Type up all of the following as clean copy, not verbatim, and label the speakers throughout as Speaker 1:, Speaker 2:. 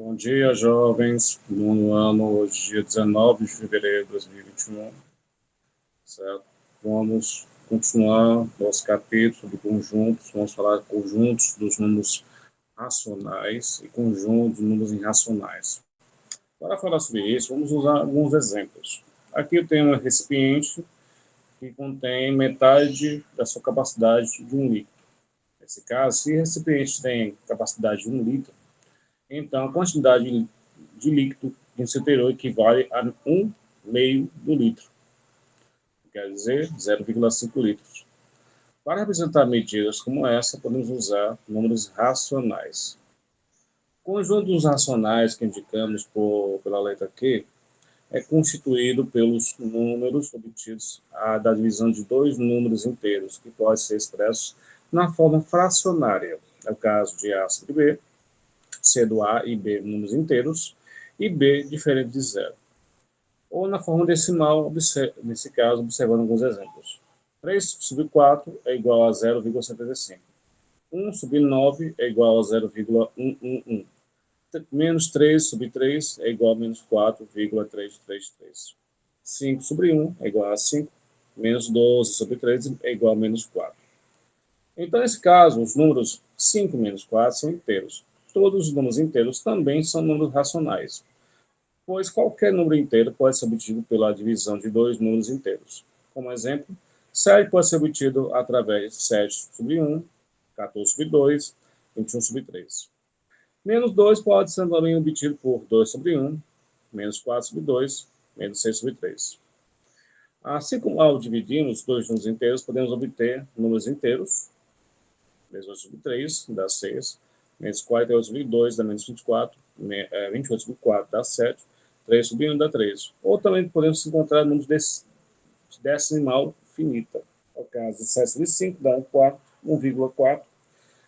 Speaker 1: Bom dia, jovens. Nono ano, hoje, dia 19 de fevereiro de 2021. Certo? Vamos continuar nosso capítulo de conjuntos. Vamos falar de conjuntos dos números racionais e conjuntos de números irracionais. Para falar sobre isso, vamos usar alguns exemplos. Aqui eu tenho um recipiente que contém metade da sua capacidade de 1 litro. Nesse caso, se o recipiente tem capacidade de 1 litro, então a quantidade de líquido em seu interior equivale a 1/2 do litro, quer dizer, 0,5 litros. Para representar medidas como essa, podemos usar números racionais. O conjunto dos racionais que indicamos pela letra Q é constituído pelos números obtidos da divisão de dois números inteiros, que podem ser expressos na forma fracionária. É o caso de A sobre B, sendo A e B números inteiros, e B diferente de zero. Ou na forma decimal, nesse caso, observando alguns exemplos. 3 sobre 4 é igual a 0,75. 1 sobre 9 é igual a 0,111. Menos 3 sobre 3 é igual a menos 4,333. 5 sobre 1 é igual a 5. Menos 12 sobre 3 é igual a menos 4. Então, nesse caso, os números 5 menos 4 são inteiros. Todos os números inteiros também são números racionais, pois qualquer número inteiro pode ser obtido pela divisão de dois números inteiros. Como exemplo, 7 pode ser obtido através de 7 sobre 1, 14 sobre 2, 21 sobre 3. Menos 2 pode ser também obtido por 2 sobre 1, menos 4 sobre 2, menos 6 sobre 3. Assim como ao dividirmos dois números inteiros, podemos obter números inteiros. Menos 8 sobre 3 dá 6, menos 48 sobre 2 dá menos 24, 28 sobre 4 dá 7, 3 sobre 1 dá 3. Ou também podemos encontrar números de decimal finita. No caso, 7 sobre 5 dá 1 quarto, 1,4.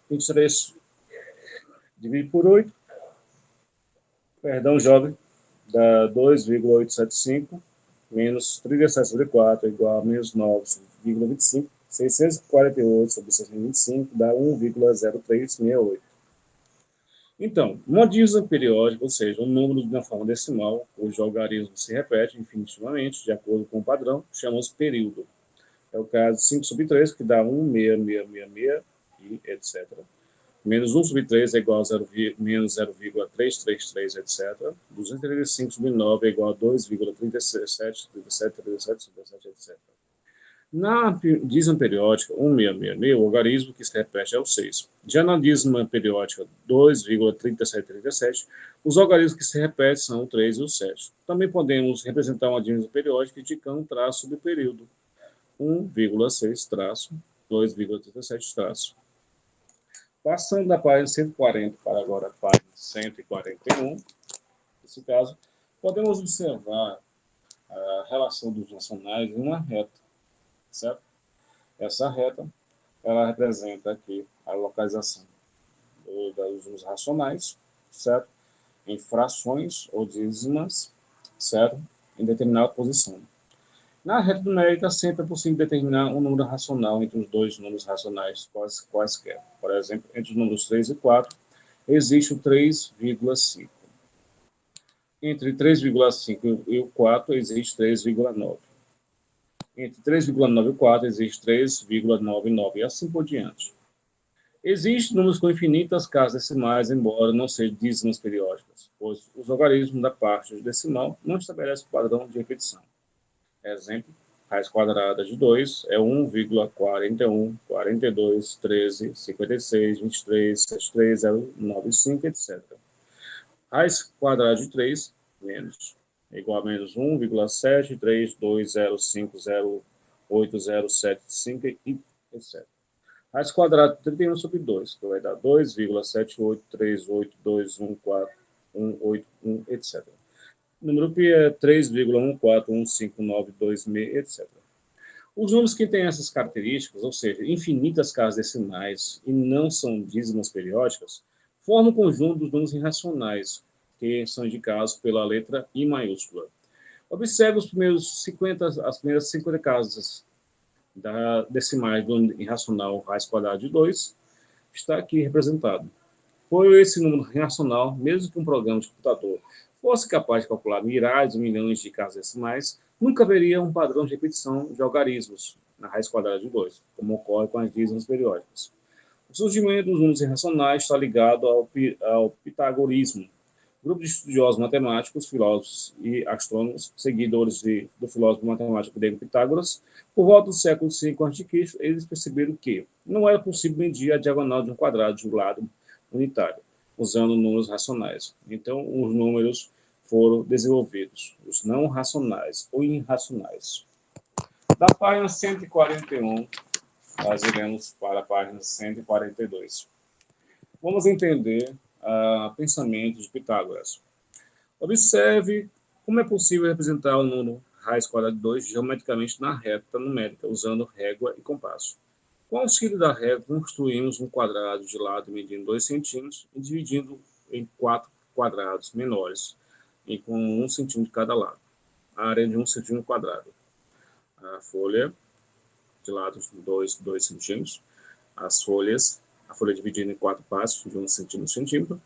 Speaker 1: 23 dividido por 8, jovem, dá 2,875, menos 37 sobre 4 é igual a menos 9,25. 648 sobre 625 dá 1,0368. Então, uma dízima periódica, ou seja, um número na forma decimal, cujo algarismo se repete infinitivamente, de acordo com o padrão, chamamos período. É o caso de 5 sobre 3, que dá 1,6666 e etc. Menos 1 sobre 3 é igual a menos 0,333, etc. 235 sobre 9 é igual a 2,37, 37, 37, 37, etc. Na dízima periódica 1,666, o algarismo que se repete é o 6. Já na dízima periódica 2,3737, os algarismos que se repetem são o 3 e o 7. Também podemos representar uma dízima periódica indicando um traço do período. 1,6 traço, 2,37 traço. Passando da página 140 para agora a página 141, nesse caso, podemos observar a relação dos racionais em uma reta, certo? Essa reta, ela representa aqui a localização dos números racionais, certo? Em frações ou dízimas, certo? Em determinada posição. Na reta numérica, sempre é possível determinar um número racional entre os dois números racionais quaisquer. Por exemplo, entre os números 3 e 4, existe o 3,5. Entre 3,5 e o 4, existe 3,9. Entre 3,9 e 4, existe 3,99 e assim por diante. Existem números com infinitas casas decimais, embora não sejam dízimas periódicas, pois os algarismos da parte decimal não estabelecem padrão de repetição. Exemplo, raiz quadrada de 2 é 1,41, 42, 13, 56, 23, 73, 095, etc. Raiz quadrada de 3, menos, é igual a menos 1,732050807,5 e etc. Raiz quadrada de 31 sobre 2, que vai dar 2,7838214181, etc. Número pi é 3,14159266, etc. Os números que têm essas características, ou seja, infinitas casas decimais e não são dízimas periódicas, formam o conjunto dos números irracionais, que são indicados pela letra I maiúscula. Observe as primeiras 50 casas decimais do irracional raiz quadrada de 2, está aqui representado. Por esse número irracional, mesmo que um programa de computador fosse capaz de calcular milhares ou milhões de casas decimais, nunca haveria um padrão de repetição de algarismos na raiz quadrada de 2, como ocorre com as dízimas periódicas. O surgimento dos números irracionais está ligado ao pitagorismo. Grupo de estudiosos matemáticos, filósofos e astrônomos, seguidores do filósofo matemático grego Pitágoras, por volta do século V a.C., eles perceberam que não era possível medir a diagonal de um quadrado de um lado unitário, usando números racionais. Então, os números foram desenvolvidos, os não racionais ou irracionais. Da página 141, nós iremos para a página 142. Vamos entender o pensamento de Pitágoras. Observe como é possível representar o número raiz quadrada de 2 geometricamente na reta numérica, usando régua e compasso. Com o auxílio da régua, construímos um quadrado de lado medindo 2 centímetros e dividindo em 4 quadrados menores, e com 1 centímetro de cada lado, a área de 1 centímetro quadrado. A folha de lado 2 centímetros, a folha dividida em 4 passos de 1 centímetro,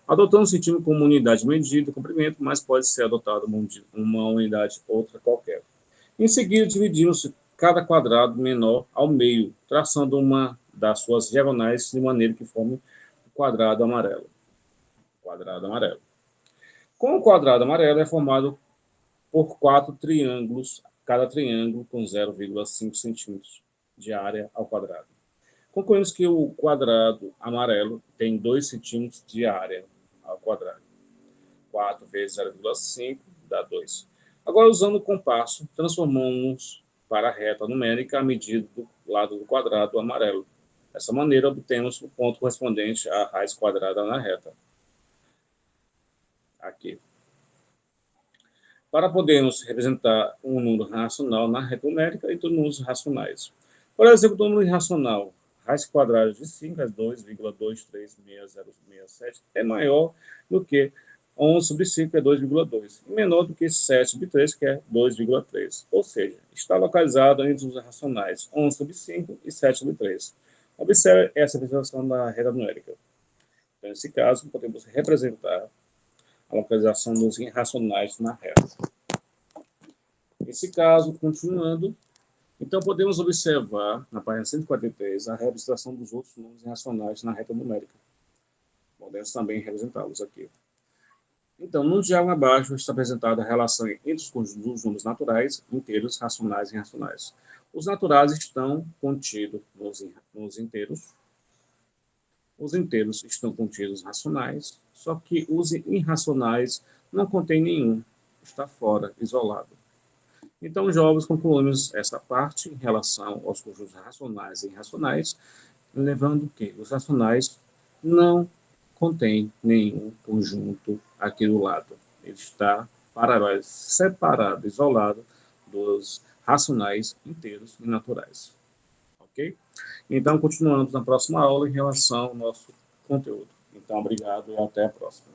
Speaker 1: adotando o centímetro como unidade medida de comprimento, mas pode ser adotada uma unidade outra qualquer. Em seguida, dividimos cada quadrado menor ao meio, traçando uma das suas diagonais de maneira que forme o quadrado amarelo. Com o quadrado amarelo é formado por 4 triângulos, cada triângulo com 0,5 centímetros de área ao quadrado. Concluímos que o quadrado amarelo tem 2 centímetros de área ao quadrado. 4 vezes 0,5 dá 2. Agora, usando o compasso, transformamos para a reta numérica a medida do lado do quadrado amarelo. Dessa maneira, obtemos o ponto correspondente à raiz quadrada na reta. Aqui. Para podermos representar um número racional na reta numérica e dos números racionais. Por exemplo, o número irracional, raiz quadrada de 5 é 2,2360067, é maior do que 11 sobre 5, que é 2,2, e menor do que 7 sobre 3, que é 2,3. Ou seja, está localizado entre os racionais 11 sobre 5 e 7 sobre 3. Observe essa representação da reta numérica. Então, nesse caso, podemos representar a localização dos irracionais na reta. Nesse caso, continuando, então podemos observar, na página 143, a representação dos outros números irracionais na reta numérica. Podemos também representá-los aqui. Então, no diagrama abaixo está apresentada a relação entre os conjuntos dos números naturais, inteiros, racionais e irracionais. Os naturais estão contidos nos inteiros. Os inteiros estão contidos nos racionais, só que os irracionais não contêm nenhum, está fora, isolado. Então, jovens, concluímos essa parte em relação aos conjuntos racionais e irracionais, lembrando que os racionais não contêm nenhum conjunto aqui do lado. Ele está separado, isolado dos racionais inteiros e naturais. Ok? Então, continuamos na próxima aula em relação ao nosso conteúdo. Então, obrigado e até a próxima.